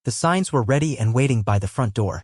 The signs were ready and waiting by the front door.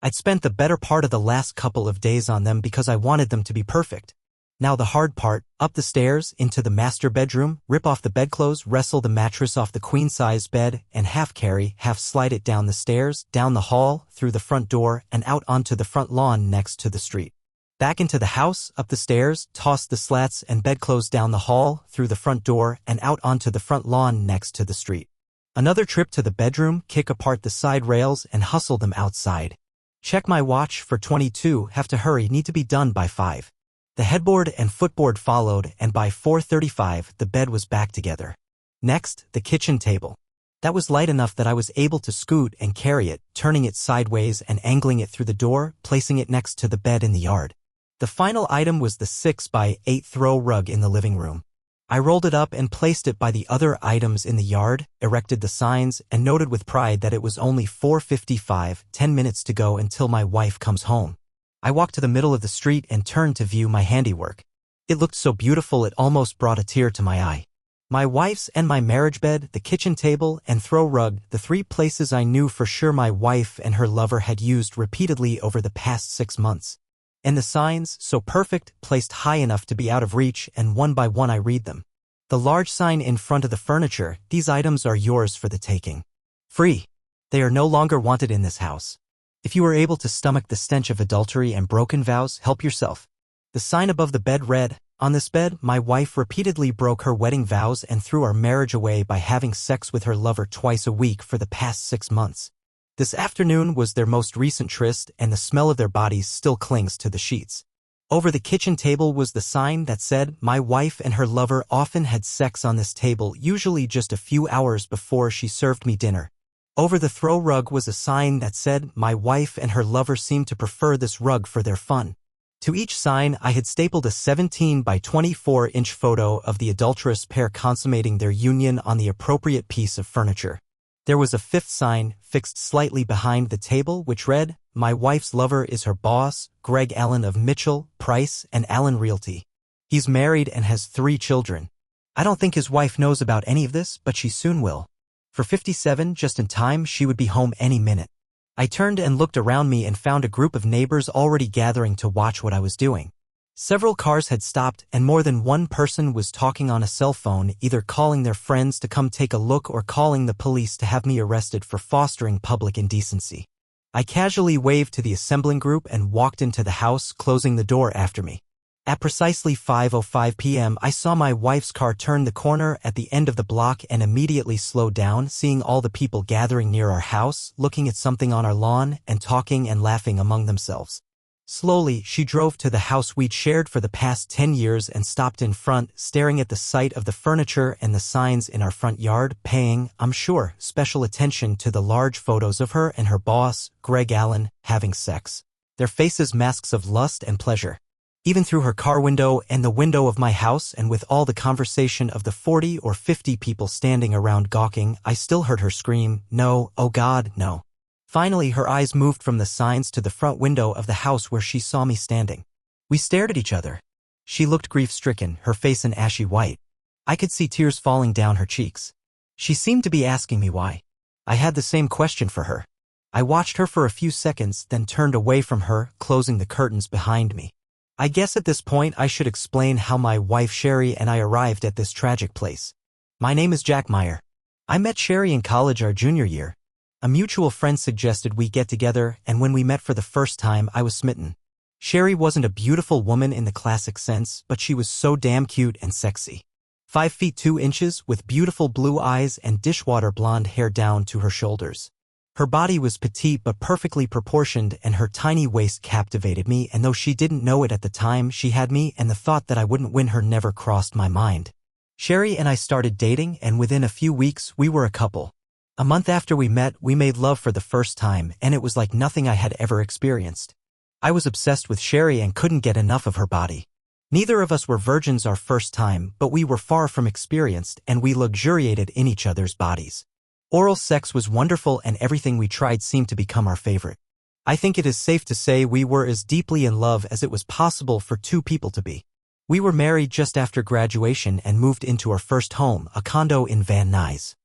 I'd spent the better part of the last couple of days on them because I wanted them to be perfect. Now the hard part: up the stairs, into the master bedroom, rip off the bedclothes, wrestle the mattress off the queen-size bed, and half carry, half slide it down the stairs, down the hall, through the front door, and out onto the front lawn next to the street. Back into the house, up the stairs, toss the slats and bedclothes down the hall, through the front door, and out onto the front lawn next to the street. Another trip to the bedroom, kick apart the side rails and hustle them outside. Check my watch for 22, have to hurry, need to be done by 5. The headboard and footboard followed, and by 4:35 the bed was back together. Next, the kitchen table. That was light enough that I was able to scoot and carry it, turning it sideways and angling it through the door, placing it next to the bed in the yard. The final item was the 6x8 throw rug in the living room. I rolled it up and placed it by the other items in the yard, erected the signs, and noted with pride that it was only 4:55, 10 minutes to go until my wife comes home. I walked to the middle of the street and turned to view my handiwork. It looked so beautiful it almost brought a tear to my eye. My wife's and my marriage bed, the kitchen table, and throw rug, the 3 places I knew for sure my wife and her lover had used repeatedly over the past 6 months. And the signs, so perfect, placed high enough to be out of reach, and one by one I read them. The large sign in front of the furniture: these items are yours for the taking. Free. They are no longer wanted in this house. If you are able to stomach the stench of adultery and broken vows, help yourself. The sign above the bed read, on this bed, my wife repeatedly broke her wedding vows and threw our marriage away by having sex with her lover twice a week for the past 6 months. This afternoon was their most recent tryst, and the smell of their bodies still clings to the sheets. Over the kitchen table was the sign that said, my wife and her lover often had sex on this table, usually just a few hours before she served me dinner. Over the throw rug was a sign that said, my wife and her lover seemed to prefer this rug for their fun. To each sign I had stapled a 17 by 24-inch photo of the adulterous pair consummating their union on the appropriate piece of furniture. There was a 5th sign, fixed slightly behind the table, which read, my wife's lover is her boss, Greg Allen of Mitchell, Price, and Allen Realty. He's married and has 3 children. I don't think his wife knows about any of this, but she soon will. For 57, just in time, she would be home any minute. I turned and looked around me and found a group of neighbors already gathering to watch what I was doing. Several cars had stopped, and more than one person was talking on a cell phone, either calling their friends to come take a look or calling the police to have me arrested for fostering public indecency. I casually waved to the assembling group and walked into the house, closing the door after me. At precisely 5:05 p.m. I saw my wife's car turn the corner at the end of the block and immediately slowed down, seeing all the people gathering near our house, looking at something on our lawn, and talking and laughing among themselves. Slowly, she drove to the house we'd shared for the past 10 years and stopped in front, staring at the sight of the furniture and the signs in our front yard, paying, I'm sure, special attention to the large photos of her and her boss, Greg Allen, having sex. Their faces masks of lust and pleasure. Even through her car window and the window of my house, and with all the conversation of the 40 or 50 people standing around gawking, I still heard her scream, no, oh God, no. Finally, her eyes moved from the signs to the front window of the house where she saw me standing. We stared at each other. She looked grief-stricken, her face an ashy white. I could see tears falling down her cheeks. She seemed to be asking me why. I had the same question for her. I watched her for a few seconds, then turned away from her, closing the curtains behind me. I guess at this point I should explain how my wife Sherry and I arrived at this tragic place. My name is Jack Meyer. I met Sherry in college our junior year. A mutual friend suggested we get together, and when we met for the first time I was smitten. Sherry wasn't a beautiful woman in the classic sense, but she was so damn cute and sexy. 5 feet 2 inches, with beautiful blue eyes and dishwater blonde hair down to her shoulders. Her body was petite but perfectly proportioned, and her tiny waist captivated me, and though she didn't know it at the time, she had me, and the thought that I wouldn't win her never crossed my mind. Sherry and I started dating, and within a few weeks we were a couple. A month after we met, we made love for the first time, and it was like nothing I had ever experienced. I was obsessed with Sherry and couldn't get enough of her body. Neither of us were virgins our first time, but we were far from experienced, and we luxuriated in each other's bodies. Oral sex was wonderful, and everything we tried seemed to become our favorite. I think it is safe to say we were as deeply in love as it was possible for 2 people to be. We were married just after graduation and moved into our first home, a condo in Van Nuys.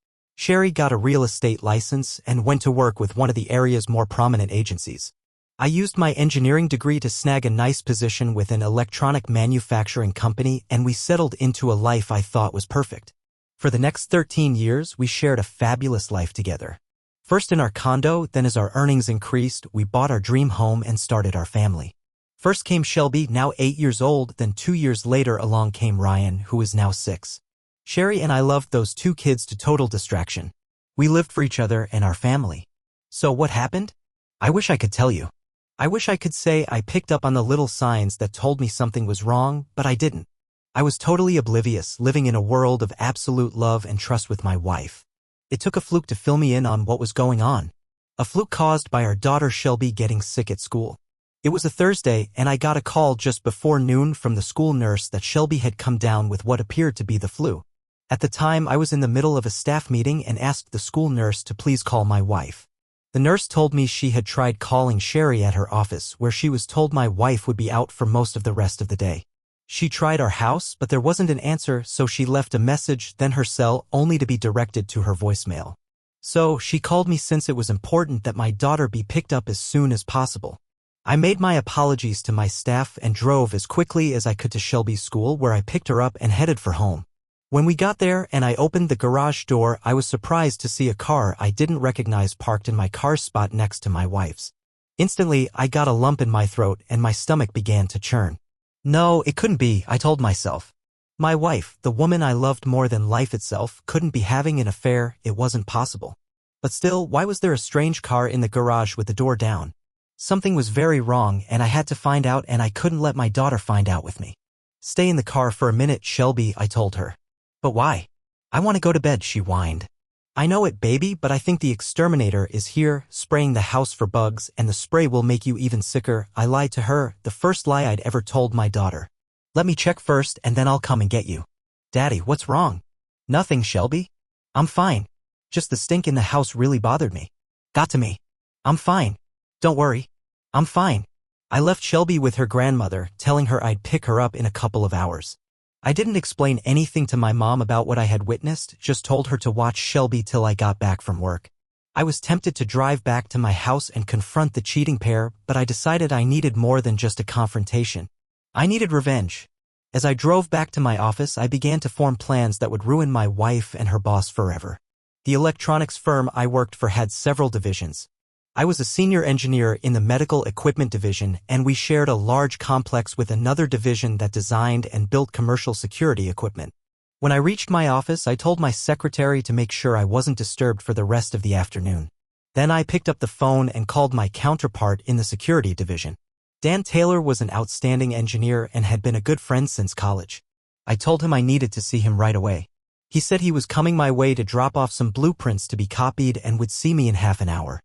Sherry got a real estate license and went to work with one of the area's more prominent agencies. I used my engineering degree to snag a nice position with an electronic manufacturing company, and we settled into a life I thought was perfect. For the next 13 years, we shared a fabulous life together. First in our condo, then as our earnings increased, we bought our dream home and started our family. First came Shelby, now 8 years old, then 2 years later along came Ryan, who is now 6. Sherry and I loved those 2 kids to total distraction. We lived for each other and our family. So what happened? I wish I could tell you. I wish I could say I picked up on the little signs that told me something was wrong, but I didn't. I was totally oblivious, living in a world of absolute love and trust with my wife. It took a fluke to fill me in on what was going on. A fluke caused by our daughter Shelby getting sick at school. It was a Thursday, and I got a call just before noon from the school nurse that Shelby had come down with what appeared to be the flu. At the time, I was in the middle of a staff meeting and asked the school nurse to please call my wife. The nurse told me she had tried calling Sherry at her office, where she was told my wife would be out for most of the rest of the day. She tried our house, but there wasn't an answer, so she left a message, then her cell, only to be directed to her voicemail. So she called me since it was important that my daughter be picked up as soon as possible. I made my apologies to my staff and drove as quickly as I could to Shelby's school, where I picked her up and headed for home. When we got there and I opened the garage door, I was surprised to see a car I didn't recognize parked in my car spot next to my wife's. Instantly, I got a lump in my throat and my stomach began to churn. No, it couldn't be, I told myself. My wife, the woman I loved more than life itself, couldn't be having an affair. It wasn't possible. But still, why was there a strange car in the garage with the door down? Something was very wrong, and I had to find out, and I couldn't let my daughter find out with me. Stay in the car for a minute, Shelby, I told her. But why? I want to go to bed, she whined. I know it, baby, but I think the exterminator is here, spraying the house for bugs, and the spray will make you even sicker. I lied to her, the first lie I'd ever told my daughter. Let me check first, and then I'll come and get you. Daddy, what's wrong? Nothing, Shelby. I'm fine. Just the stink in the house really bothered me. Got to me. I'm fine. Don't worry. I'm fine. I left Shelby with her grandmother, telling her I'd pick her up in a couple of hours. I didn't explain anything to my mom about what I had witnessed, just told her to watch Shelby till I got back from work. I was tempted to drive back to my house and confront the cheating pair, but I decided I needed more than just a confrontation. I needed revenge. As I drove back to my office, I began to form plans that would ruin my wife and her boss forever. The electronics firm I worked for had several divisions. I was a senior engineer in the medical equipment division, and we shared a large complex with another division that designed and built commercial security equipment. When I reached my office, I told my secretary to make sure I wasn't disturbed for the rest of the afternoon. Then I picked up the phone and called my counterpart in the security division. Dan Taylor was an outstanding engineer and had been a good friend since college. I told him I needed to see him right away. He said he was coming my way to drop off some blueprints to be copied and would see me in half an hour.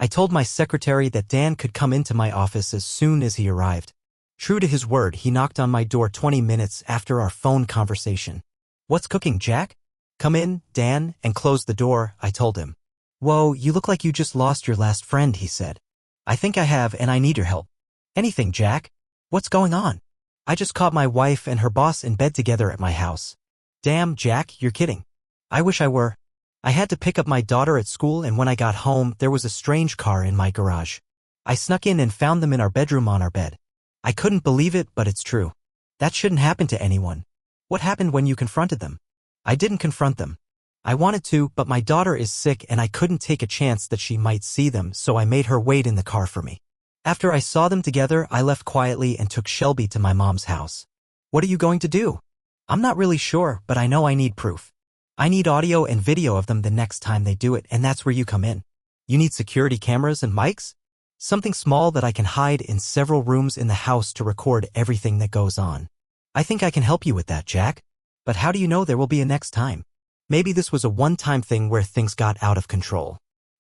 I told my secretary that Dan could come into my office as soon as he arrived. True to his word, he knocked on my door 20 minutes after our phone conversation. What's cooking, Jack? Come in, Dan, and close the door, I told him. Whoa, you look like you just lost your last friend, he said. I think I have, and I need your help. Anything, Jack? What's going on? I just caught my wife and her boss in bed together at my house. Damn, Jack, you're kidding. I wish I were. I had to pick up my daughter at school, and when I got home, there was a strange car in my garage. I snuck in and found them in our bedroom on our bed. I couldn't believe it, but it's true. That shouldn't happen to anyone. What happened when you confronted them? I didn't confront them. I wanted to, but my daughter is sick and I couldn't take a chance that she might see them, so I made her wait in the car for me. After I saw them together, I left quietly and took Shelby to my mom's house. What are you going to do? I'm not really sure, but I know I need proof. I need audio and video of them the next time they do it, and that's where you come in. You need security cameras and mics? Something small that I can hide in several rooms in the house to record everything that goes on. I think I can help you with that, Jack. But how do you know there will be a next time? Maybe this was a one-time thing where things got out of control.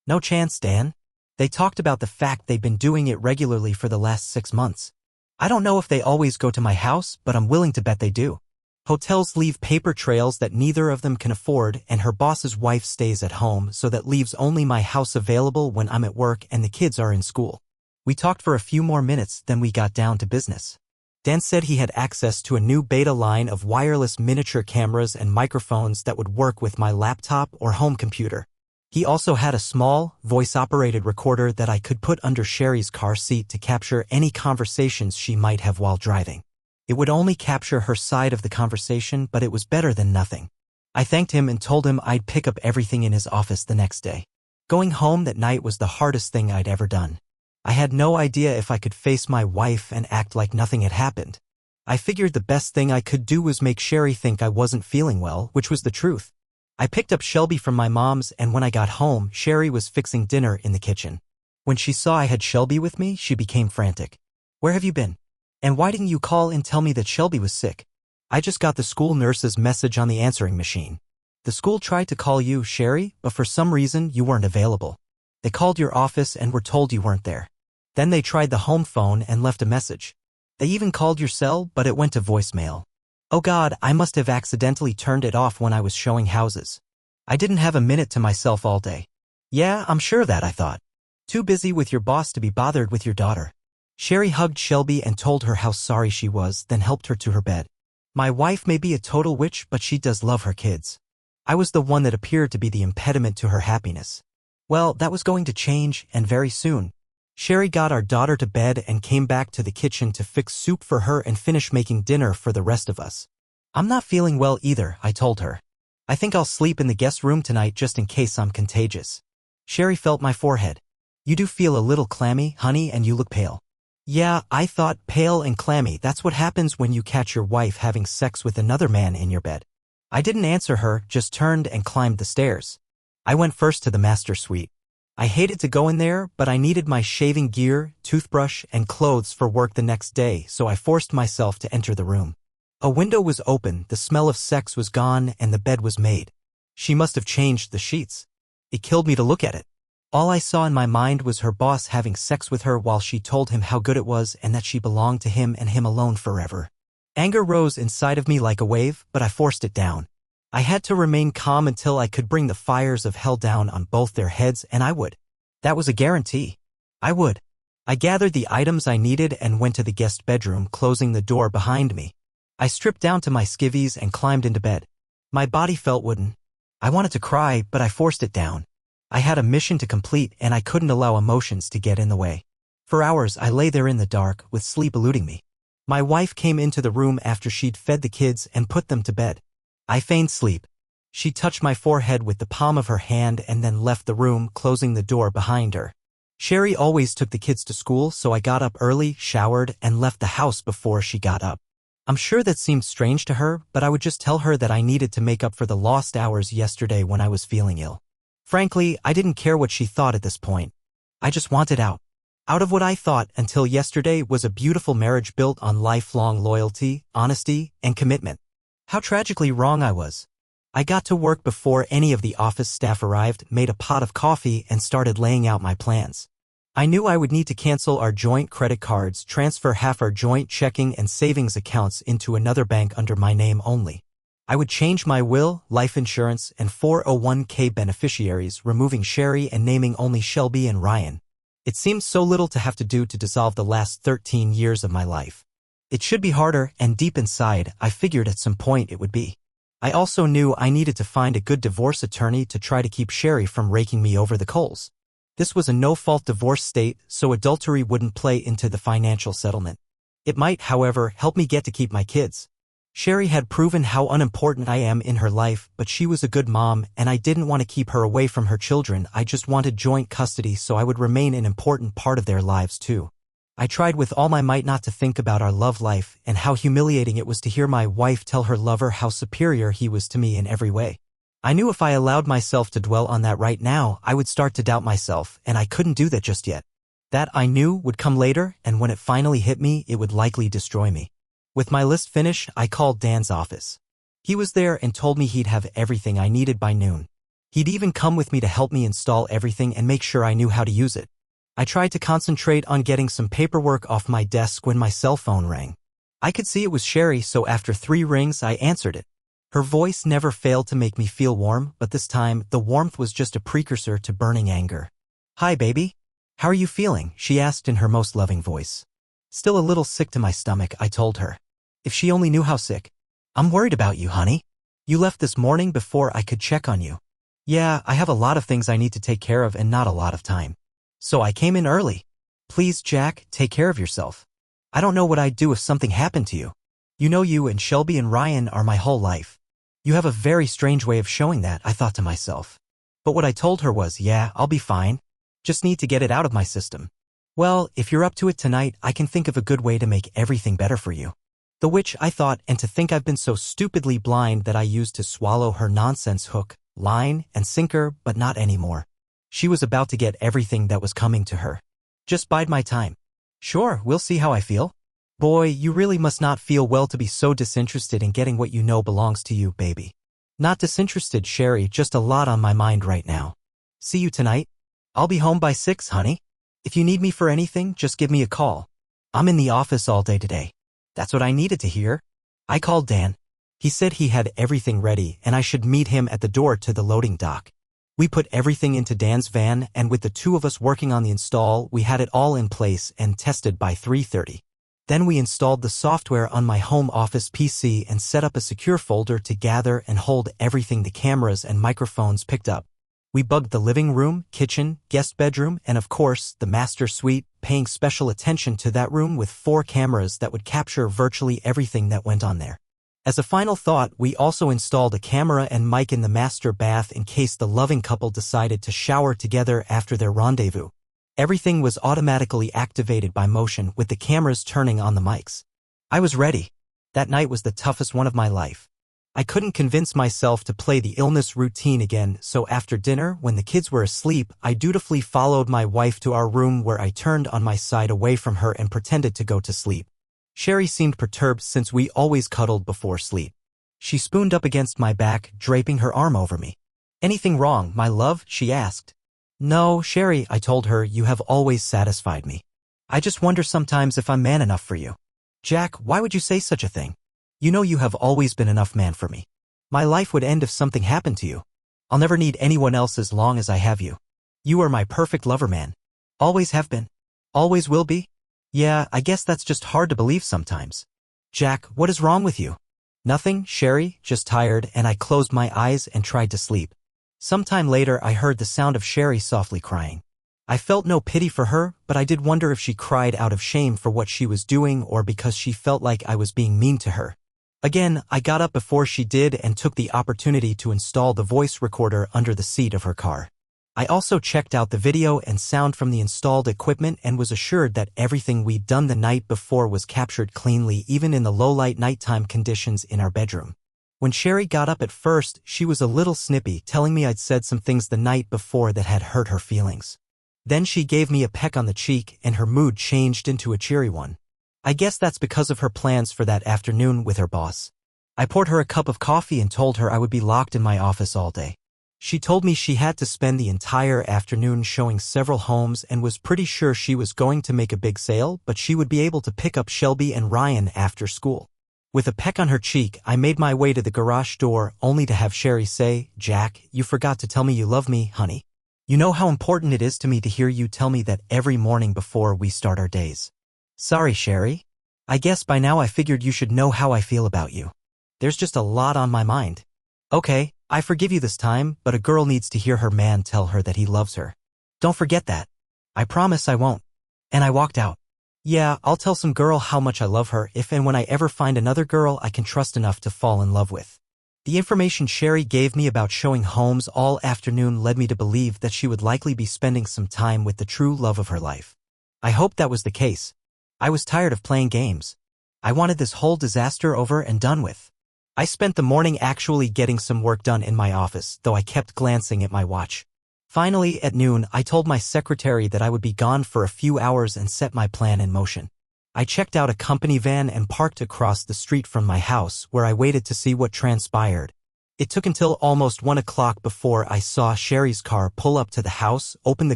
No chance, Dan. They talked about the fact they've been doing it regularly for the last 6 months. I don't know if they always go to my house, but I'm willing to bet they do. Hotels leave paper trails that neither of them can afford, and her boss's wife stays at home, so that leaves only my house available when I'm at work and the kids are in school. We talked for a few more minutes, then we got down to business. Dan said he had access to a new beta line of wireless miniature cameras and microphones that would work with my laptop or home computer. He also had a small, voice-operated recorder that I could put under Sherry's car seat to capture any conversations she might have while driving. It would only capture her side of the conversation, but it was better than nothing. I thanked him and told him I'd pick up everything in his office the next day. Going home that night was the hardest thing I'd ever done. I had no idea if I could face my wife and act like nothing had happened. I figured the best thing I could do was make Sherry think I wasn't feeling well, which was the truth. I picked up Shelby from my mom's, and when I got home, Sherry was fixing dinner in the kitchen. When she saw I had Shelby with me, she became frantic. "Where have you been? And why didn't you call and tell me that Shelby was sick?" "I just got the school nurse's message on the answering machine. The school tried to call you, Sherry, but for some reason you weren't available. They called your office and were told you weren't there. Then they tried the home phone and left a message. They even called your cell, but it went to voicemail. Oh God, I must have accidentally turned it off when I was showing houses. I didn't have a minute to myself all day." "Yeah, I'm sure of that," I thought. "Too busy with your boss to be bothered with your daughter." Sherry hugged Shelby and told her how sorry she was, then helped her to her bed. My wife may be a total witch, but she does love her kids. I was the one that appeared to be the impediment to her happiness. Well, that was going to change, and very soon. Sherry got our daughter to bed and came back to the kitchen to fix soup for her and finish making dinner for the rest of us. "I'm not feeling well either," I told her. "I think I'll sleep in the guest room tonight just in case I'm contagious." Sherry felt my forehead. "You do feel a little clammy, honey, and you look pale." Yeah, I thought, pale and clammy, that's what happens when you catch your wife having sex with another man in your bed. I didn't answer her, just turned and climbed the stairs. I went first to the master suite. I hated to go in there, but I needed my shaving gear, toothbrush, and clothes for work the next day, so I forced myself to enter the room. A window was open, the smell of sex was gone, and the bed was made. She must have changed the sheets. It killed me to look at it. All I saw in my mind was her boss having sex with her while she told him how good it was and that she belonged to him and him alone forever. Anger rose inside of me like a wave, but I forced it down. I had to remain calm until I could bring the fires of hell down on both their heads, and I would. That was a guarantee. I would. I gathered the items I needed and went to the guest bedroom, closing the door behind me. I stripped down to my skivvies and climbed into bed. My body felt wooden. I wanted to cry, but I forced it down. I had a mission to complete, and I couldn't allow emotions to get in the way. For hours, I lay there in the dark, with sleep eluding me. My wife came into the room after she'd fed the kids and put them to bed. I feigned sleep. She touched my forehead with the palm of her hand and then left the room, closing the door behind her. Sherry always took the kids to school, so I got up early, showered, and left the house before she got up. I'm sure that seemed strange to her, but I would just tell her that I needed to make up for the lost hours yesterday when I was feeling ill. Frankly, I didn't care what she thought at this point. I just wanted out. Out of what I thought until yesterday was a beautiful marriage built on lifelong loyalty, honesty, and commitment. How tragically wrong I was. I got to work before any of the office staff arrived, made a pot of coffee, and started laying out my plans. I knew I would need to cancel our joint credit cards, transfer half our joint checking and savings accounts into another bank under my name only. I would change my will, life insurance, and 401k beneficiaries, removing Sherry and naming only Shelby and Ryan. It seemed so little to have to do to dissolve the last 13 years of my life. It should be harder, and deep inside, I figured at some point it would be. I also knew I needed to find a good divorce attorney to try to keep Sherry from raking me over the coals. This was a no-fault divorce state, so adultery wouldn't play into the financial settlement. It might, however, help me get to keep my kids. Sherry had proven how unimportant I am in her life, but she was a good mom, and I didn't want to keep her away from her children. I just wanted joint custody so I would remain an important part of their lives too. I tried with all my might not to think about our love life and how humiliating it was to hear my wife tell her lover how superior he was to me in every way. I knew if I allowed myself to dwell on that right now, I would start to doubt myself, and I couldn't do that just yet. That I knew would come later, and when it finally hit me, it would likely destroy me. With my list finished, I called Dan's office. He was there and told me he'd have everything I needed by noon. He'd even come with me to help me install everything and make sure I knew how to use it. I tried to concentrate on getting some paperwork off my desk when my cell phone rang. I could see it was Sherry, so after 3 rings, I answered it. Her voice never failed to make me feel warm, but this time, the warmth was just a precursor to burning anger. "Hi, baby. How are you feeling?" she asked in her most loving voice. Still a little sick to my stomach, I told her. If she only knew how sick. I'm worried about you, honey. You left this morning before I could check on you. Yeah, I have a lot of things I need to take care of and not a lot of time. So I came in early. Please, Jack, take care of yourself. I don't know what I'd do if something happened to you. You know you and Shelby and Ryan are my whole life. You have a very strange way of showing that, I thought to myself. But what I told her was, yeah, I'll be fine. Just need to get it out of my system. Well, if you're up to it tonight, I can think of a good way to make everything better for you. The which I thought, and to think I've been so stupidly blind that I used to swallow her nonsense hook, line, and sinker, but not anymore. She was about to get everything that was coming to her. Just bide my time. Sure, we'll see how I feel. Boy, you really must not feel well to be so disinterested in getting what you know belongs to you, baby. Not disinterested, Sherry, just a lot on my mind right now. See you tonight? I'll be home by 6, honey. If you need me for anything, just give me a call. I'm in the office all day today. That's what I needed to hear. I called Dan. He said he had everything ready and I should meet him at the door to the loading dock. We put everything into Dan's van, and with the two of us working on the install, we had it all in place and tested by 3:30. Then we installed the software on my home office PC and set up a secure folder to gather and hold everything the cameras and microphones picked up. We bugged the living room, kitchen, guest bedroom, and of course, the master suite, paying special attention to that room with 4 cameras that would capture virtually everything that went on there. As a final thought, we also installed a camera and mic in the master bath in case the loving couple decided to shower together after their rendezvous. Everything was automatically activated by motion with the cameras turning on the mics. I was ready. That night was the toughest one of my life. I couldn't convince myself to play the illness routine again, so after dinner, when the kids were asleep, I dutifully followed my wife to our room where I turned on my side away from her and pretended to go to sleep. Sherry seemed perturbed since we always cuddled before sleep. She spooned up against my back, draping her arm over me. Anything wrong, my love? She asked. No, Sherry, I told her, you have always satisfied me. I just wonder sometimes if I'm man enough for you. Jack, why would you say such a thing? You know you have always been enough man for me. My life would end if something happened to you. I'll never need anyone else as long as I have you. You are my perfect lover, man. Always have been. Always will be. Yeah, I guess that's just hard to believe sometimes. Jack, what is wrong with you? Nothing, Sherry, just tired, and I closed my eyes and tried to sleep. Sometime later I heard the sound of Sherry softly crying. I felt no pity for her, but I did wonder if she cried out of shame for what she was doing or because she felt like I was being mean to her. Again, I got up before she did and took the opportunity to install the voice recorder under the seat of her car. I also checked out the video and sound from the installed equipment and was assured that everything we'd done the night before was captured cleanly even in the low-light nighttime conditions in our bedroom. When Sherry got up at first, she was a little snippy, telling me I'd said some things the night before that had hurt her feelings. Then she gave me a peck on the cheek and her mood changed into a cheery one. I guess that's because of her plans for that afternoon with her boss. I poured her a cup of coffee and told her I would be locked in my office all day. She told me she had to spend the entire afternoon showing several homes and was pretty sure she was going to make a big sale, but she would be able to pick up Shelby and Ryan after school. With a peck on her cheek, I made my way to the garage door, only to have Sherry say, Jack, you forgot to tell me you love me, honey. You know how important it is to me to hear you tell me that every morning before we start our days. Sorry, Sherry. I guess by now I figured you should know how I feel about you. There's just a lot on my mind. Okay, I forgive you this time, but a girl needs to hear her man tell her that he loves her. Don't forget that. I promise I won't. And I walked out. Yeah, I'll tell some girl how much I love her if and when I ever find another girl I can trust enough to fall in love with. The information Sherry gave me about showing homes all afternoon led me to believe that she would likely be spending some time with the true love of her life. I hoped that was the case. I was tired of playing games. I wanted this whole disaster over and done with. I spent the morning actually getting some work done in my office, though I kept glancing at my watch. Finally, at noon, I told my secretary that I would be gone for a few hours and set my plan in motion. I checked out a company van and parked across the street from my house, where I waited to see what transpired. It took until almost 1 o'clock before I saw Sherry's car pull up to the house, open the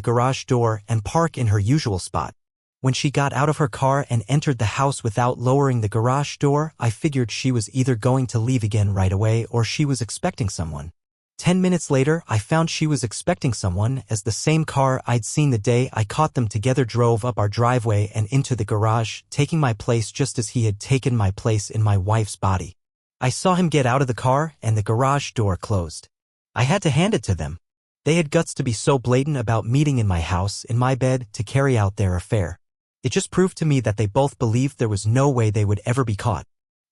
garage door, and park in her usual spot. When she got out of her car and entered the house without lowering the garage door, I figured she was either going to leave again right away or she was expecting someone. 10 minutes later, I found she was expecting someone, as the same car I'd seen the day I caught them together drove up our driveway and into the garage, taking my place just as he had taken my place in my wife's body. I saw him get out of the car and the garage door closed. I had to hand it to them. They had guts to be so blatant about meeting in my house, in my bed, to carry out their affair. It just proved to me that they both believed there was no way they would ever be caught.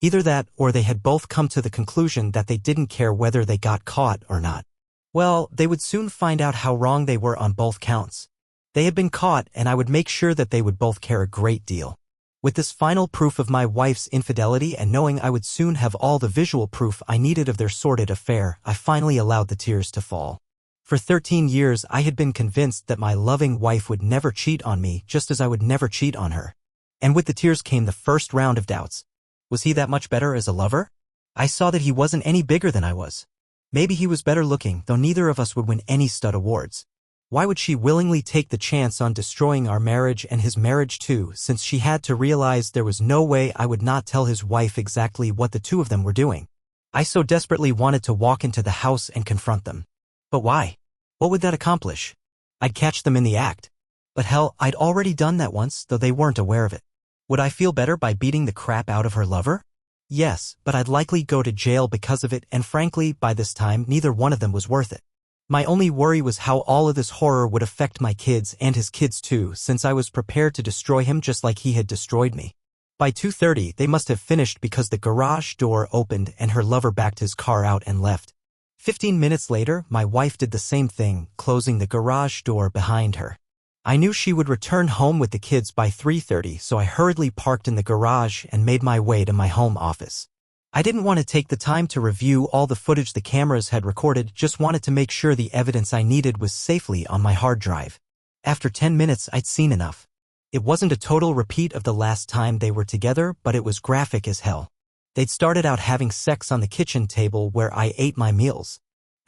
Either that, or they had both come to the conclusion that they didn't care whether they got caught or not. Well, they would soon find out how wrong they were on both counts. They had been caught, and I would make sure that they would both care a great deal. With this final proof of my wife's infidelity and knowing I would soon have all the visual proof I needed of their sordid affair, I finally allowed the tears to fall. For 13 years, I had been convinced that my loving wife would never cheat on me, just as I would never cheat on her. And with the tears came the first round of doubts. Was he that much better as a lover? I saw that he wasn't any bigger than I was. Maybe he was better looking, though neither of us would win any stud awards. Why would she willingly take the chance on destroying our marriage and his marriage too, since she had to realize there was no way I would not tell his wife exactly what the two of them were doing? I so desperately wanted to walk into the house and confront them. But why? What would that accomplish? I'd catch them in the act. But hell, I'd already done that once, though they weren't aware of it. Would I feel better by beating the crap out of her lover? Yes, but I'd likely go to jail because of it, and frankly, by this time, neither one of them was worth it. My only worry was how all of this horror would affect my kids and his kids too, since I was prepared to destroy him just like he had destroyed me. By 2:30, they must have finished because the garage door opened and her lover backed his car out and left. 15 minutes later, my wife did the same thing, closing the garage door behind her. I knew she would return home with the kids by 3:30, so I hurriedly parked in the garage and made my way to my home office. I didn't want to take the time to review all the footage the cameras had recorded, just wanted to make sure the evidence I needed was safely on my hard drive. After 10 minutes, I'd seen enough. It wasn't a total repeat of the last time they were together, but it was graphic as hell. They'd started out having sex on the kitchen table where I ate my meals.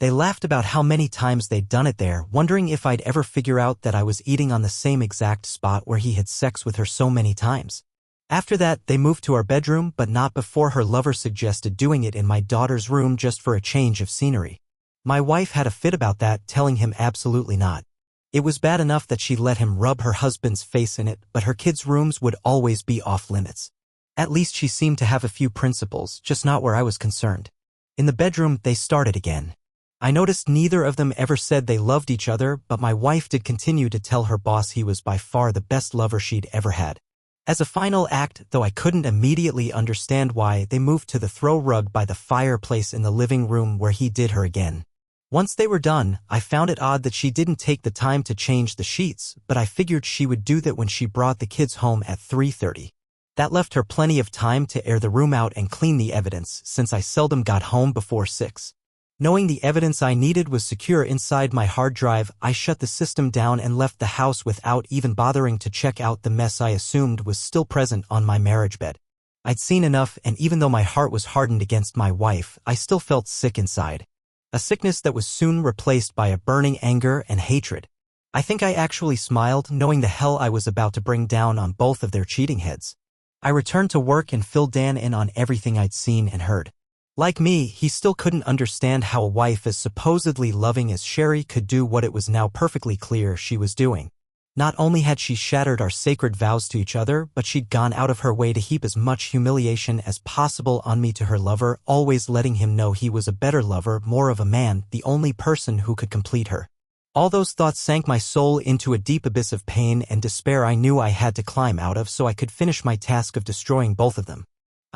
They laughed about how many times they'd done it there, wondering if I'd ever figure out that I was eating on the same exact spot where he had sex with her so many times. After that, they moved to our bedroom, but not before her lover suggested doing it in my daughter's room just for a change of scenery. My wife had a fit about that, telling him absolutely not. It was bad enough that she let him rub her husband's face in it, but her kids' rooms would always be off limits. At least she seemed to have a few principles, just not where I was concerned. In the bedroom, they started again. I noticed neither of them ever said they loved each other, but my wife did continue to tell her boss he was by far the best lover she'd ever had. As a final act, though I couldn't immediately understand why, they moved to the throw rug by the fireplace in the living room where he did her again. Once they were done, I found it odd that she didn't take the time to change the sheets, but I figured she would do that when she brought the kids home at 3:30. That left her plenty of time to air the room out and clean the evidence, since I seldom got home before 6. Knowing the evidence I needed was secure inside my hard drive, I shut the system down and left the house without even bothering to check out the mess I assumed was still present on my marriage bed. I'd seen enough, and even though my heart was hardened against my wife, I still felt sick inside. A sickness that was soon replaced by a burning anger and hatred. I think I actually smiled, knowing the hell I was about to bring down on both of their cheating heads. I returned to work and filled Dan in on everything I'd seen and heard. Like me, he still couldn't understand how a wife as supposedly loving as Sherry could do what it was now perfectly clear she was doing. Not only had she shattered our sacred vows to each other, but she'd gone out of her way to heap as much humiliation as possible on me to her lover, always letting him know he was a better lover, more of a man, the only person who could complete her. All those thoughts sank my soul into a deep abyss of pain and despair I knew I had to climb out of so I could finish my task of destroying both of them.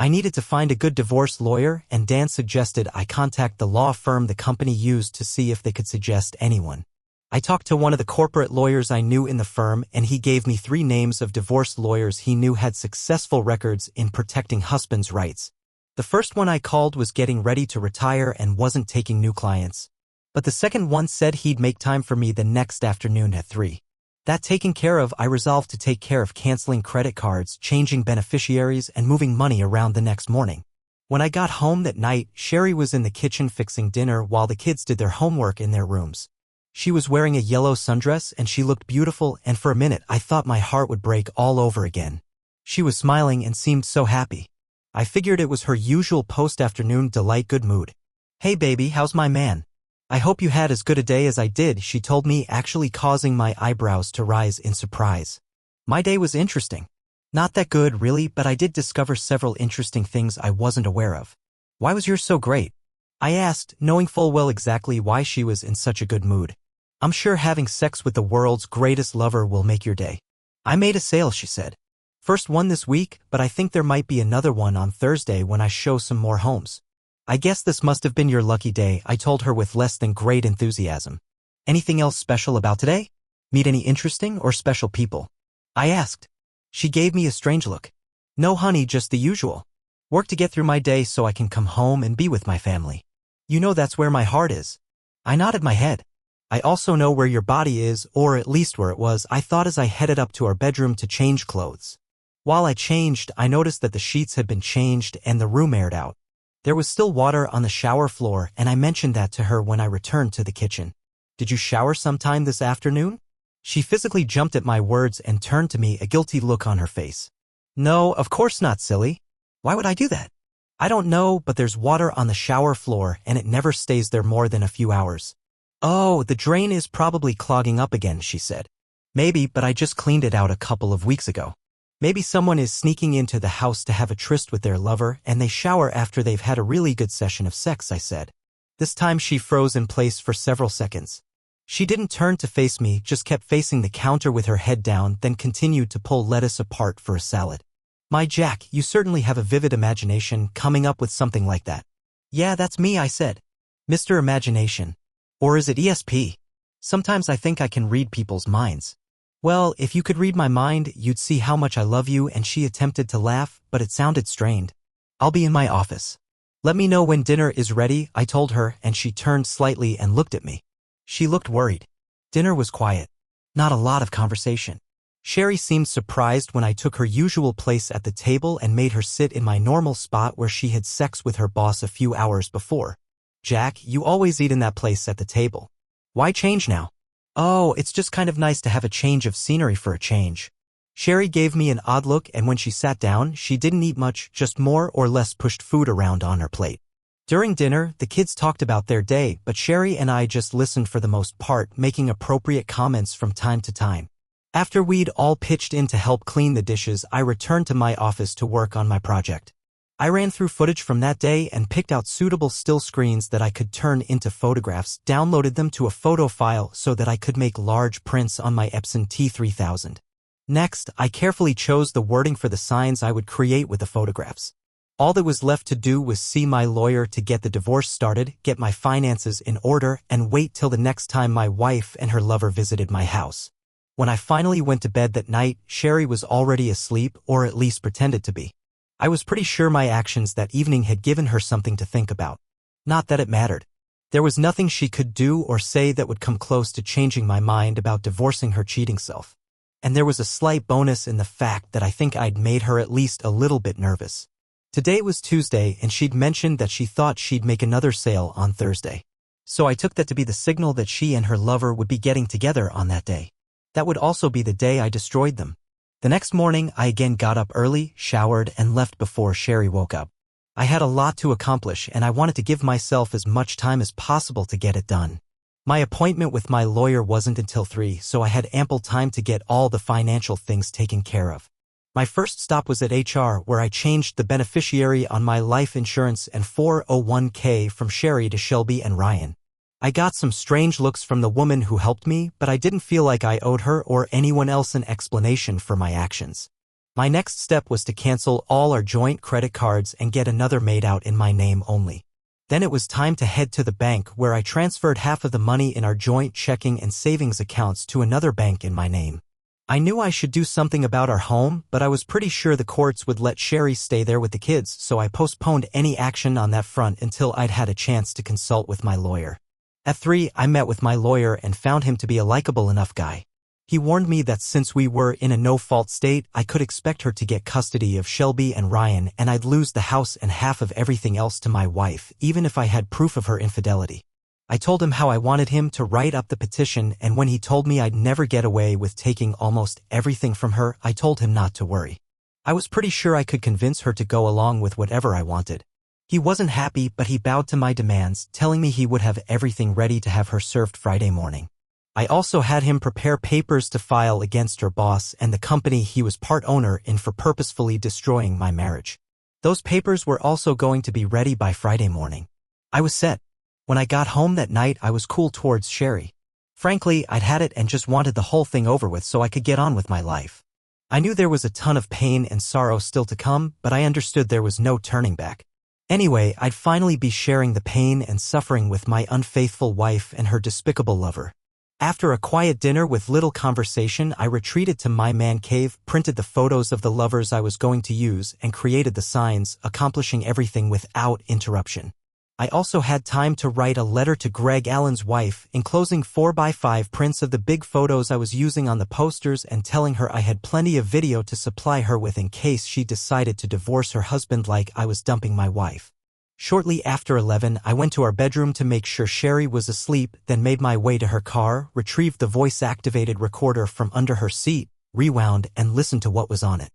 I needed to find a good divorce lawyer, and Dan suggested I contact the law firm the company used to see if they could suggest anyone. I talked to one of the corporate lawyers I knew in the firm, and he gave me 3 names of divorce lawyers he knew had successful records in protecting husbands' rights. The first one I called was getting ready to retire and wasn't taking new clients. But the second one said he'd make time for me the next afternoon at 3. That taken care of, I resolved to take care of canceling credit cards, changing beneficiaries, and moving money around the next morning. When I got home that night, Sherry was in the kitchen fixing dinner while the kids did their homework in their rooms. She was wearing a yellow sundress and she looked beautiful, and for a minute I thought my heart would break all over again. She was smiling and seemed so happy. I figured it was her usual post-afternoon delight good mood. "Hey baby, how's my man?" I hope you had as good a day as I did, she told me, actually causing my eyebrows to rise in surprise. My day was interesting. Not that good, really, but I did discover several interesting things I wasn't aware of. Why was yours so great? I asked, knowing full well exactly why she was in such a good mood. I'm sure having sex with the world's greatest lover will make your day. I made a sale, she said. First one this week, but I think there might be another one on Thursday when I show some more homes. I guess this must have been your lucky day, I told her with less than great enthusiasm. Anything else special about today? Meet any interesting or special people? I asked. She gave me a strange look. No, honey, just the usual. Work to get through my day so I can come home and be with my family. You know that's where my heart is. I nodded my head. I also know where your body is, or at least where it was, I thought as I headed up to our bedroom to change clothes. While I changed, I noticed that the sheets had been changed and the room aired out. There was still water on the shower floor, and I mentioned that to her when I returned to the kitchen. Did you shower sometime this afternoon? She physically jumped at my words and turned to me, a guilty look on her face. No, of course not, silly. Why would I do that? I don't know, but there's water on the shower floor and it never stays there more than a few hours. Oh, the drain is probably clogging up again, she said. Maybe, but I just cleaned it out a couple of weeks ago. Maybe someone is sneaking into the house to have a tryst with their lover and they shower after they've had a really good session of sex, I said. This time she froze in place for several seconds. She didn't turn to face me, just kept facing the counter with her head down, then continued to pull lettuce apart for a salad. My Jack, you certainly have a vivid imagination coming up with something like that. Yeah, that's me, I said. Mr. Imagination. Or is it ESP? Sometimes I think I can read people's minds. Well, if you could read my mind, you'd see how much I love you, and she attempted to laugh, but it sounded strained. I'll be in my office. Let me know when dinner is ready, I told her, and she turned slightly and looked at me. She looked worried. Dinner was quiet. Not a lot of conversation. Sherry seemed surprised when I took her usual place at the table and made her sit in my normal spot where she had sex with her boss a few hours before. Jack, you always eat in that place at the table. Why change now? Oh, it's just kind of nice to have a change of scenery for a change. Sherry gave me an odd look, and when she sat down, she didn't eat much, just more or less pushed food around on her plate. During dinner, the kids talked about their day, but Sherry and I just listened for the most part, making appropriate comments from time to time. After we'd all pitched in to help clean the dishes, I returned to my office to work on my project. I ran through footage from that day and picked out suitable still screens that I could turn into photographs, downloaded them to a photo file so that I could make large prints on my Epson T3000. Next, I carefully chose the wording for the signs I would create with the photographs. All that was left to do was see my lawyer to get the divorce started, get my finances in order, and wait till the next time my wife and her lover visited my house. When I finally went to bed that night, Sherry was already asleep, or at least pretended to be. I was pretty sure my actions that evening had given her something to think about. Not that it mattered. There was nothing she could do or say that would come close to changing my mind about divorcing her cheating self. And there was a slight bonus in the fact that I think I'd made her at least a little bit nervous. Today was Tuesday, and she'd mentioned that she thought she'd make another sale on Thursday. So I took that to be the signal that she and her lover would be getting together on that day. That would also be the day I destroyed them. The next morning, I again got up early, showered, and left before Sherry woke up. I had a lot to accomplish, and I wanted to give myself as much time as possible to get it done. My appointment with my lawyer wasn't until 3, so I had ample time to get all the financial things taken care of. My first stop was at HR, where I changed the beneficiary on my life insurance and 401k from Sherry to Shelby and Ryan. I got some strange looks from the woman who helped me, but I didn't feel like I owed her or anyone else an explanation for my actions. My next step was to cancel all our joint credit cards and get another made out in my name only. Then it was time to head to the bank, where I transferred half of the money in our joint checking and savings accounts to another bank in my name. I knew I should do something about our home, but I was pretty sure the courts would let Sherry stay there with the kids, so I postponed any action on that front until I'd had a chance to consult with my lawyer. At 3, I met with my lawyer and found him to be a likable enough guy. He warned me that since we were in a no-fault state, I could expect her to get custody of Shelby and Ryan, and I'd lose the house and half of everything else to my wife, even if I had proof of her infidelity. I told him how I wanted him to write up the petition, and when he told me I'd never get away with taking almost everything from her, I told him not to worry. I was pretty sure I could convince her to go along with whatever I wanted. He wasn't happy, but he bowed to my demands, telling me he would have everything ready to have her served Friday morning. I also had him prepare papers to file against her boss and the company he was part owner in for purposefully destroying my marriage. Those papers were also going to be ready by Friday morning. I was set. When I got home that night, I was cool towards Sherry. Frankly, I'd had it and just wanted the whole thing over with so I could get on with my life. I knew there was a ton of pain and sorrow still to come, but I understood there was no turning back. Anyway, I'd finally be sharing the pain and suffering with my unfaithful wife and her despicable lover. After a quiet dinner with little conversation, I retreated to my man cave, printed the photos of the lovers I was going to use, and created the signs, accomplishing everything without interruption. I also had time to write a letter to Greg Allen's wife, enclosing 4x5 prints of the big photos I was using on the posters and telling her I had plenty of video to supply her with in case she decided to divorce her husband like I was dumping my wife. Shortly after 11, I went to our bedroom to make sure Sherry was asleep, then made my way to her car, retrieved the voice-activated recorder from under her seat, rewound, and listened to what was on it.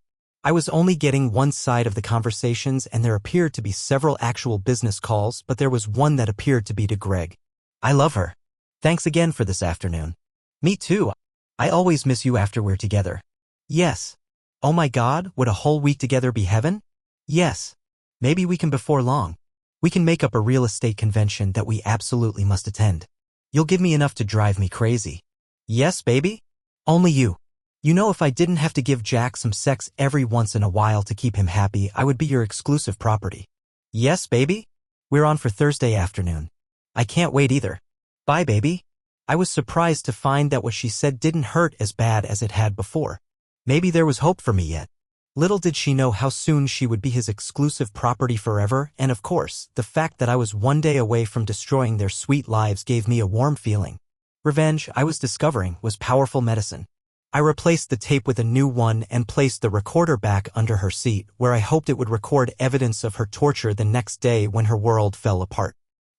I was only getting one side of the conversations, and there appeared to be several actual business calls, but there was one that appeared to be to Greg. I love her. Thanks again for this afternoon. Me too. I always miss you after we're together. Yes. Oh my God, would a whole week together be heaven? Yes. Maybe we can before long. We can make up a real estate convention that we absolutely must attend. You'll give me enough to drive me crazy. Yes, baby? Only you. You know, if I didn't have to give Jack some sex every once in a while to keep him happy, I would be your exclusive property. Yes, baby? We're on for Thursday afternoon. I can't wait either. Bye, baby. I was surprised to find that what she said didn't hurt as bad as it had before. Maybe there was hope for me yet. Little did she know how soon she would be his exclusive property forever, and of course, the fact that I was one day away from destroying their sweet lives gave me a warm feeling. Revenge, I was discovering, was powerful medicine. I replaced the tape with a new one and placed the recorder back under her seat, where I hoped it would record evidence of her torture the next day when her world fell apart.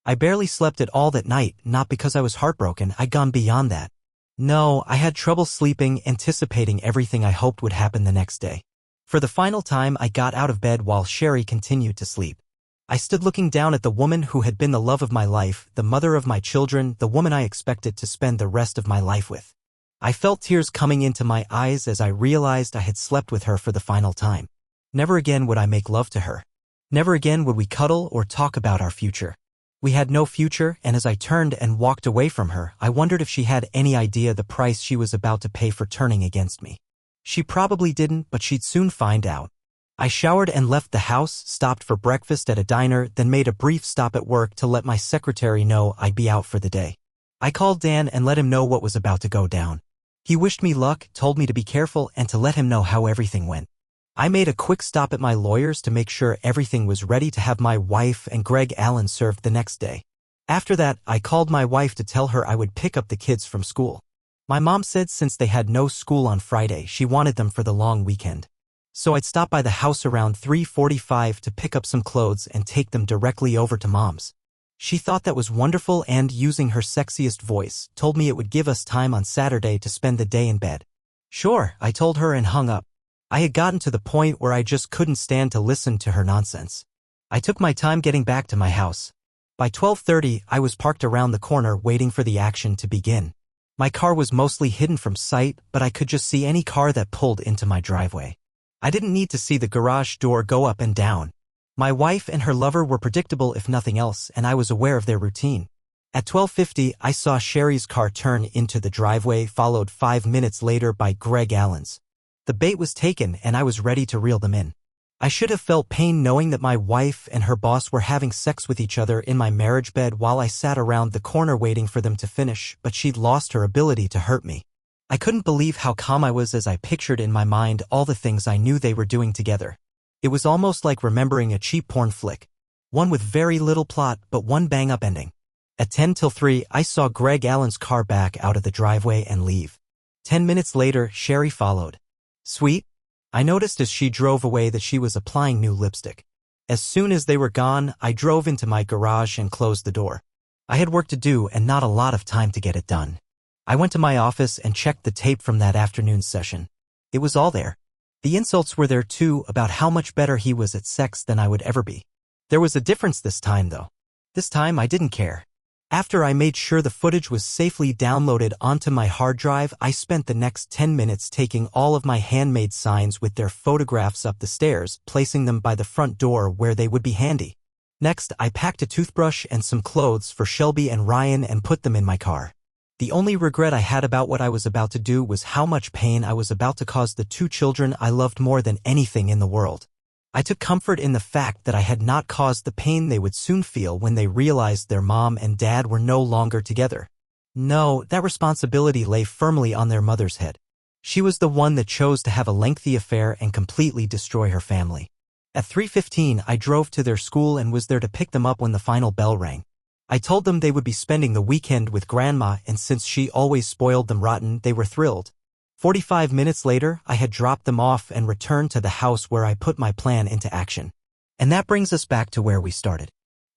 I barely slept at all that night, not because I was heartbroken. I'd gone beyond that. No, I had trouble sleeping, anticipating everything I hoped would happen the next day. For the final time, I got out of bed while Sherry continued to sleep. I stood looking down at the woman who had been the love of my life, the mother of my children, the woman I expected to spend the rest of my life with. I felt tears coming into my eyes as I realized I had slept with her for the final time. Never again would I make love to her. Never again would we cuddle or talk about our future. We had no future, and as I turned and walked away from her, I wondered if she had any idea the price she was about to pay for turning against me. She probably didn't, but she'd soon find out. I showered and left the house, stopped for breakfast at a diner, then made a brief stop at work to let my secretary know I'd be out for the day. I called Dan and let him know what was about to go down. He wished me luck, told me to be careful, and to let him know how everything went. I made a quick stop at my lawyer's to make sure everything was ready to have my wife and Greg Allen served the next day. After that, I called my wife to tell her I would pick up the kids from school. My mom said since they had no school on Friday, she wanted them for the long weekend. So I'd stop by the house around 3:45 to pick up some clothes and take them directly over to Mom's. She thought that was wonderful and, using her sexiest voice, told me it would give us time on Saturday to spend the day in bed. Sure, I told her and hung up. I had gotten to the point where I just couldn't stand to listen to her nonsense. I took my time getting back to my house. By 12:30, I was parked around the corner waiting for the action to begin. My car was mostly hidden from sight, but I could just see any car that pulled into my driveway. I didn't need to see the garage door go up and down. My wife and her lover were predictable if nothing else, and I was aware of their routine. At 12:50, I saw Sherry's car turn into the driveway, followed 5 minutes later by Greg Allen's. The bait was taken, and I was ready to reel them in. I should have felt pain knowing that my wife and her boss were having sex with each other in my marriage bed while I sat around the corner waiting for them to finish, but she'd lost her ability to hurt me. I couldn't believe how calm I was as I pictured in my mind all the things I knew they were doing together. It was almost like remembering a cheap porn flick. One with very little plot, but one bang-up ending. At 10 till 3, I saw Greg Allen's car back out of the driveway and leave. 10 minutes later, Sherry followed. Sweet? I noticed as she drove away that she was applying new lipstick. As soon as they were gone, I drove into my garage and closed the door. I had work to do and not a lot of time to get it done. I went to my office and checked the tape from that afternoon's session. It was all there. The insults were there too, about how much better he was at sex than I would ever be. There was a difference this time, though. This time I didn't care. After I made sure the footage was safely downloaded onto my hard drive, I spent the next 10 minutes taking all of my handmade signs with their photographs up the stairs, placing them by the front door where they would be handy. Next, I packed a toothbrush and some clothes for Shelby and Ryan and put them in my car. The only regret I had about what I was about to do was how much pain I was about to cause the two children I loved more than anything in the world. I took comfort in the fact that I had not caused the pain they would soon feel when they realized their mom and dad were no longer together. No, that responsibility lay firmly on their mother's head. She was the one that chose to have a lengthy affair and completely destroy her family. At 3:15, I drove to their school and was there to pick them up when the final bell rang. I told them they would be spending the weekend with Grandma, and since she always spoiled them rotten, they were thrilled. 45 minutes later, I had dropped them off and returned to the house where I put my plan into action. And that brings us back to where we started.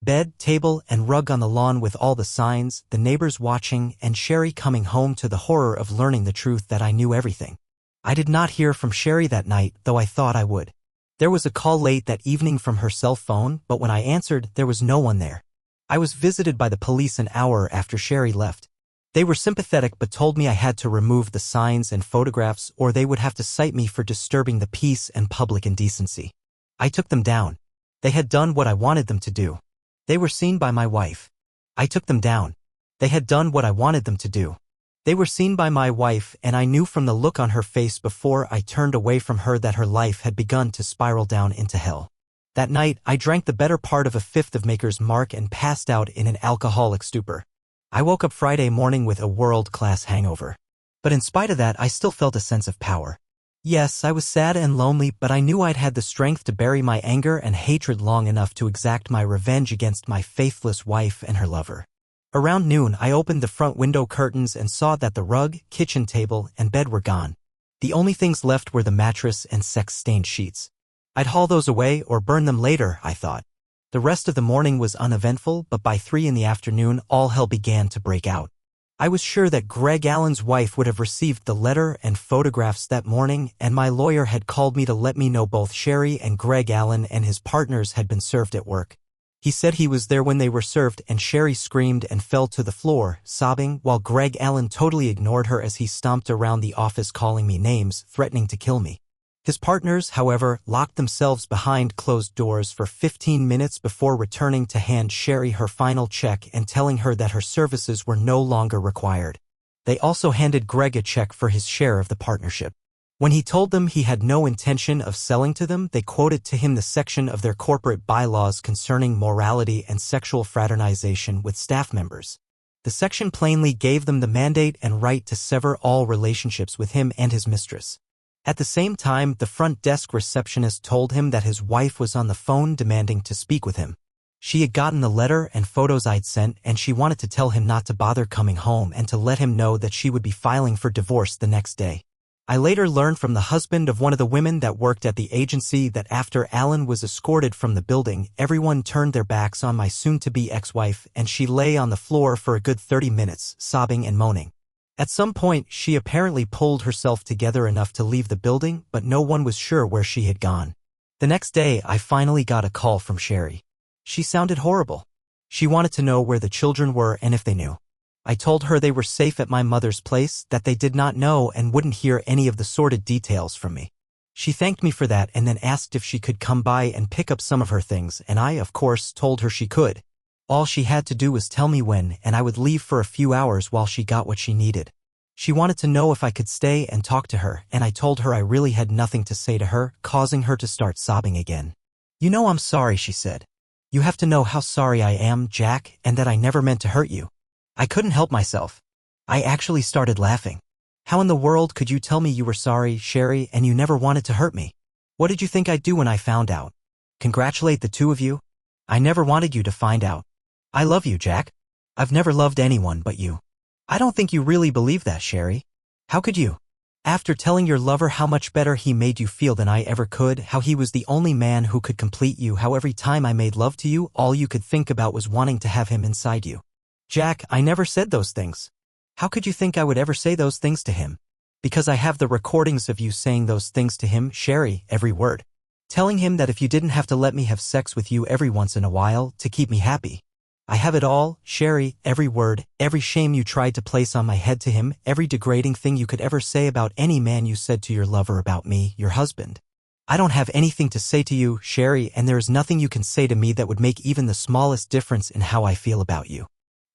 Bed, table, and rug on the lawn with all the signs, the neighbors watching, and Sherry coming home to the horror of learning the truth that I knew everything. I did not hear from Sherry that night, though I thought I would. There was a call late that evening from her cell phone, but when I answered, there was no one there. I was visited by the police an hour after Sherry left. They were sympathetic but told me I had to remove the signs and photographs or they would have to cite me for disturbing the peace and public indecency. I took them down. They had done what I wanted them to do. They were seen by my wife. I took them down. They had done what I wanted them to do. They were seen by my wife, and I knew from the look on her face before I turned away from her that her life had begun to spiral down into hell. That night, I drank the better part of a fifth of Maker's Mark and passed out in an alcoholic stupor. I woke up Friday morning with a world-class hangover. But in spite of that, I still felt a sense of power. Yes, I was sad and lonely, but I knew I'd had the strength to bury my anger and hatred long enough to exact my revenge against my faithless wife and her lover. Around noon, I opened the front window curtains and saw that the rug, kitchen table, and bed were gone. The only things left were the mattress and sex-stained sheets. I'd haul those away or burn them later, I thought. The rest of the morning was uneventful, but by 3 in the afternoon, all hell began to break out. I was sure that Greg Allen's wife would have received the letter and photographs that morning, and my lawyer had called me to let me know both Sherry and Greg Allen and his partners had been served at work. He said he was there when they were served, and Sherry screamed and fell to the floor, sobbing, while Greg Allen totally ignored her as he stomped around the office calling me names, threatening to kill me. His partners, however, locked themselves behind closed doors for 15 minutes before returning to hand Sherry her final check and telling her that her services were no longer required. They also handed Greg a check for his share of the partnership. When he told them he had no intention of selling to them, they quoted to him the section of their corporate bylaws concerning morality and sexual fraternization with staff members. The section plainly gave them the mandate and right to sever all relationships with him and his mistress. At the same time, the front desk receptionist told him that his wife was on the phone demanding to speak with him. She had gotten the letter and photos I'd sent, and she wanted to tell him not to bother coming home and to let him know that she would be filing for divorce the next day. I later learned from the husband of one of the women that worked at the agency that after Allen was escorted from the building, everyone turned their backs on my soon-to-be ex-wife, and she lay on the floor for a good 30 minutes, sobbing and moaning. At some point, she apparently pulled herself together enough to leave the building, but no one was sure where she had gone. The next day, I finally got a call from Sherry. She sounded horrible. She wanted to know where the children were and if they knew. I told her they were safe at my mother's place, that they did not know and wouldn't hear any of the sordid details from me. She thanked me for that and then asked if she could come by and pick up some of her things, and I, of course, told her she could. All she had to do was tell me when, and I would leave for a few hours while she got what she needed. She wanted to know if I could stay and talk to her, and I told her I really had nothing to say to her, causing her to start sobbing again. "You know I'm sorry," she said. "You have to know how sorry I am, Jack, and that I never meant to hurt you." I couldn't help myself. I actually started laughing. "How in the world could you tell me you were sorry, Sherry, and you never wanted to hurt me? What did you think I'd do when I found out? Congratulate the two of you? I never wanted you to find out. I love you, Jack. I've never loved anyone but you." "I don't think you really believe that, Sherry. How could you? After telling your lover how much better he made you feel than I ever could, how he was the only man who could complete you, how every time I made love to you, all you could think about was wanting to have him inside you." "Jack, I never said those things. How could you think I would ever say those things to him?" "Because I have the recordings of you saying those things to him, Sherry, every word." telling him that if you didn't have to let me have sex with you every once in a while to keep me happy. I have it all, Sherry, every word, every shame you tried to place on my head to him, every degrading thing you could ever say about any man you said to your lover about me, your husband. I don't have anything to say to you, Sherry, and there is nothing you can say to me that would make even the smallest difference in how I feel about you.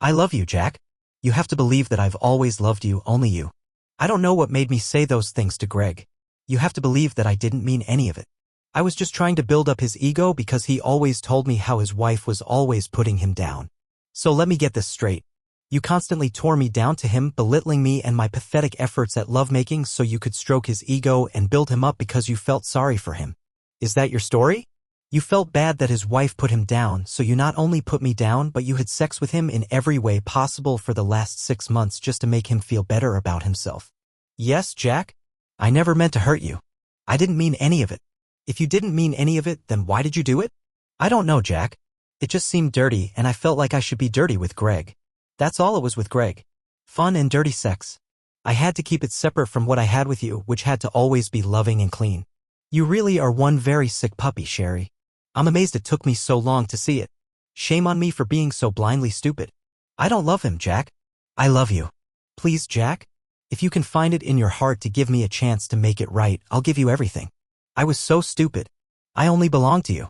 I love you, Jack. You have to believe that I've always loved you, only you. I don't know what made me say those things to Greg. You have to believe that I didn't mean any of it. I was just trying to build up his ego because he always told me how his wife was always putting him down. So let me get this straight. You constantly tore me down to him, belittling me and my pathetic efforts at lovemaking so you could stroke his ego and build him up because you felt sorry for him. Is that your story? You felt bad that his wife put him down, so you not only put me down but you had sex with him in every way possible for the last 6 months just to make him feel better about himself. Yes, Jack? I never meant to hurt you. I didn't mean any of it. If you didn't mean any of it, then why did you do it? I don't know, Jack. It just seemed dirty and I felt like I should be dirty with Greg. That's all it was with Greg. Fun and dirty sex. I had to keep it separate from what I had with you, which had to always be loving and clean. You really are one very sick puppy, Sherry. I'm amazed it took me so long to see it. Shame on me for being so blindly stupid. I don't love him, Jack. I love you. Please, Jack? If you can find it in your heart to give me a chance to make it right, I'll give you everything. I was so stupid. I only belong to you.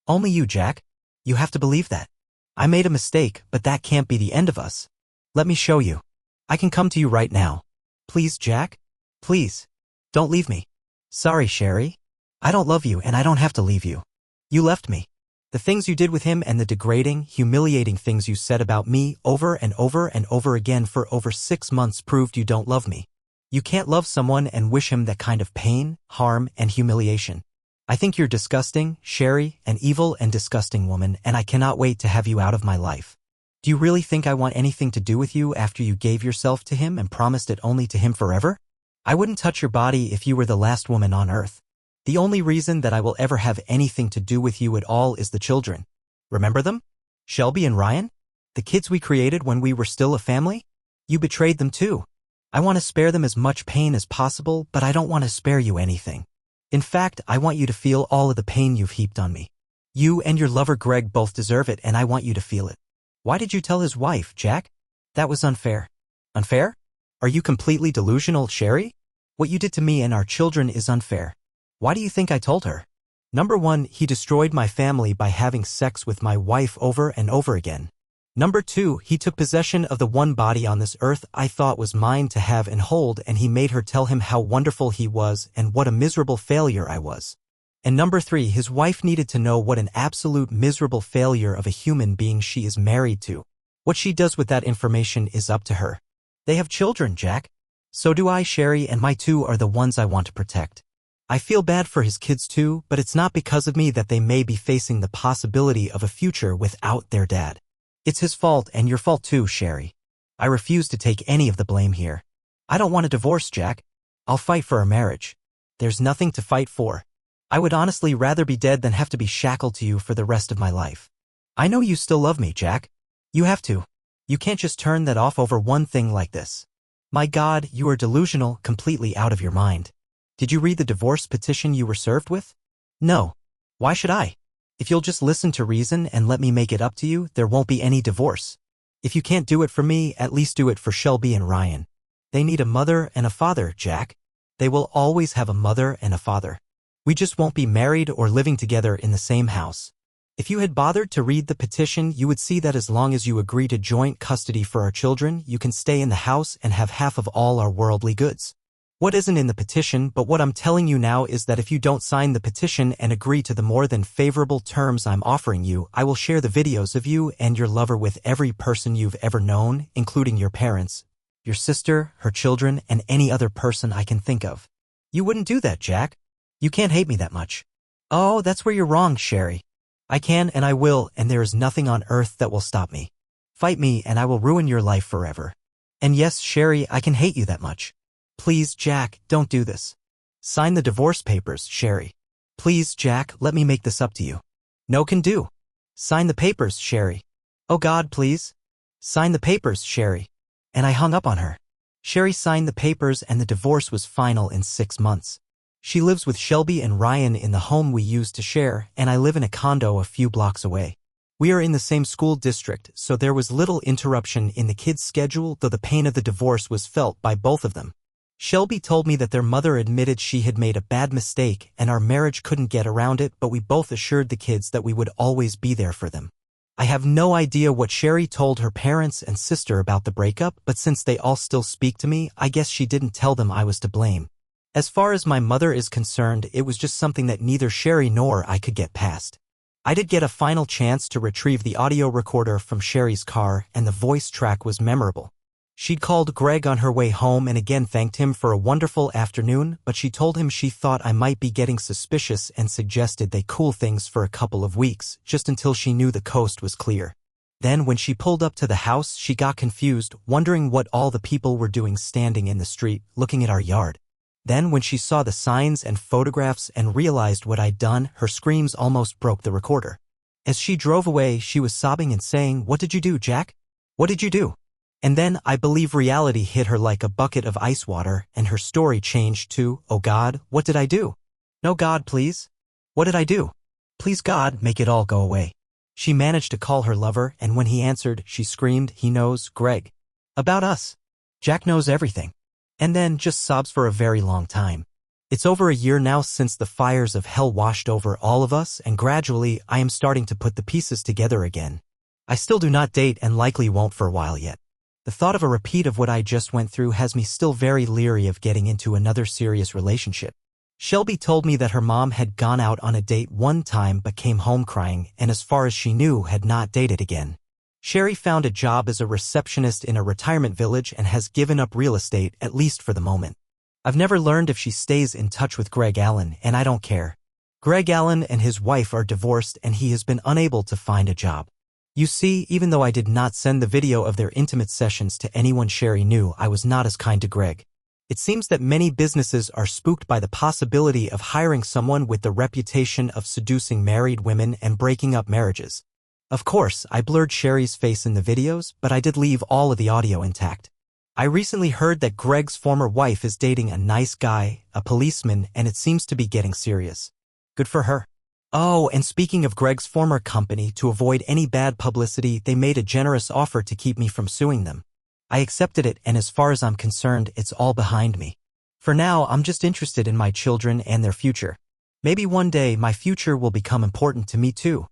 Only you, Jack. You have to believe that. I made a mistake, but that can't be the end of us. Let me show you. I can come to you right now. Please, Jack? Please. Don't leave me. Sorry, Sherry. I don't love you and I don't have to leave you. You left me. The things you did with him and the degrading, humiliating things you said about me over and over and over again for over 6 months proved you don't love me. You can't love someone and wish him that kind of pain, harm, and humiliation. I think you're disgusting, Sherry, an evil and disgusting woman, and I cannot wait to have you out of my life. Do you really think I want anything to do with you after you gave yourself to him and promised it only to him forever? I wouldn't touch your body if you were the last woman on earth. The only reason that I will ever have anything to do with you at all is the children. Remember them? Shelby and Ryan? The kids we created when we were still a family? You betrayed them too. I want to spare them as much pain as possible, but I don't want to spare you anything. In fact, I want you to feel all of the pain you've heaped on me. You and your lover Greg both deserve it, and I want you to feel it. Why did you tell his wife, Jack? That was unfair. Unfair? Are you completely delusional, Sherry? What you did to me and our children is unfair. Why do you think I told her? Number 1, he destroyed my family by having sex with my wife over and over again. Number 2, he took possession of the one body on this earth I thought was mine to have and hold, and he made her tell him how wonderful he was and what a miserable failure I was. And number 3, his wife needed to know what an absolute miserable failure of a human being she is married to. What she does with that information is up to her. They have children, Jack. So do I, Sherry, and my 2 are the ones I want to protect. I feel bad for his kids too, but it's not because of me that they may be facing the possibility of a future without their dad. It's his fault and your fault too, Sherry. I refuse to take any of the blame here. I don't want a divorce, Jack. I'll fight for a marriage. There's nothing to fight for. I would honestly rather be dead than have to be shackled to you for the rest of my life. I know you still love me, Jack. You have to. You can't just turn that off over one thing like this. My God, you are delusional, completely out of your mind. Did you read the divorce petition you were served with? No. Why should I? If you'll just listen to reason and let me make it up to you, there won't be any divorce. If you can't do it for me, at least do it for Shelby and Ryan. They need a mother and a father, Jack. They will always have a mother and a father. We just won't be married or living together in the same house. If you had bothered to read the petition, you would see that as long as you agree to joint custody for our children, you can stay in the house and have half of all our worldly goods. What isn't in the petition, but what I'm telling you now is that if you don't sign the petition and agree to the more than favorable terms I'm offering you, I will share the videos of you and your lover with every person you've ever known, including your parents, your sister, her children, and any other person I can think of. You wouldn't do that, Jack. You can't hate me that much. Oh, that's where you're wrong, Sherry. I can and I will, and there is nothing on earth that will stop me. Fight me and I will ruin your life forever. And yes, Sherry, I can hate you that much. Please, Jack, don't do this. Sign the divorce papers, Sherry. Please, Jack, let me make this up to you. No can do. Sign the papers, Sherry. Oh God, please. Sign the papers, Sherry. And I hung up on her. Sherry signed the papers and the divorce was final in 6 months. She lives with Shelby and Ryan in the home we used to share, and I live in a condo a few blocks away. We are in the same school district, so there was little interruption in the kids' schedule, though the pain of the divorce was felt by both of them. Shelby told me that their mother admitted she had made a bad mistake and our marriage couldn't get around it, but we both assured the kids that we would always be there for them. I have no idea what Sherry told her parents and sister about the breakup, but since they all still speak to me, I guess she didn't tell them I was to blame. As far as my mother is concerned, it was just something that neither Sherry nor I could get past. I did get a final chance to retrieve the audio recorder from Sherry's car, and the voice track was memorable. She'd called Greg on her way home and again thanked him for a wonderful afternoon, but she told him she thought I might be getting suspicious and suggested they cool things for a couple of weeks, just until she knew the coast was clear. Then when she pulled up to the house, she got confused, wondering what all the people were doing standing in the street, looking at our yard. Then when she saw the signs and photographs and realized what I'd done, her screams almost broke the recorder. As she drove away, she was sobbing and saying, "What did you do, Jack? What did you do?" And then I believe reality hit her like a bucket of ice water, and her story changed to, "Oh God, what did I do? No, God, please. What did I do? Please, God, make it all go away." She managed to call her lover, and when he answered, she screamed, "He knows, Greg. About us. Jack knows everything." And then just sobs for a very long time. It's over a year now since the fires of hell washed over all of us, and gradually I am starting to put the pieces together again. I still do not date and likely won't for a while yet. The thought of a repeat of what I just went through has me still very leery of getting into another serious relationship. Shelby told me that her mom had gone out on a date one time but came home crying, and as far as she knew had not dated again. Sherry found a job as a receptionist in a retirement village and has given up real estate, at least for the moment. I've never learned if she stays in touch with Greg Allen, and I don't care. Greg Allen and his wife are divorced and he has been unable to find a job. You see, even though I did not send the video of their intimate sessions to anyone Sherry knew, I was not as kind to Greg. It seems that many businesses are spooked by the possibility of hiring someone with the reputation of seducing married women and breaking up marriages. Of course, I blurred Sherry's face in the videos, but I did leave all of the audio intact. I recently heard that Greg's former wife is dating a nice guy, a policeman, and it seems to be getting serious. Good for her. Oh, and speaking of Greg's former company, to avoid any bad publicity, they made a generous offer to keep me from suing them. I accepted it, and as far as I'm concerned, it's all behind me. For now, I'm just interested in my children and their future. Maybe one day my future will become important to me too.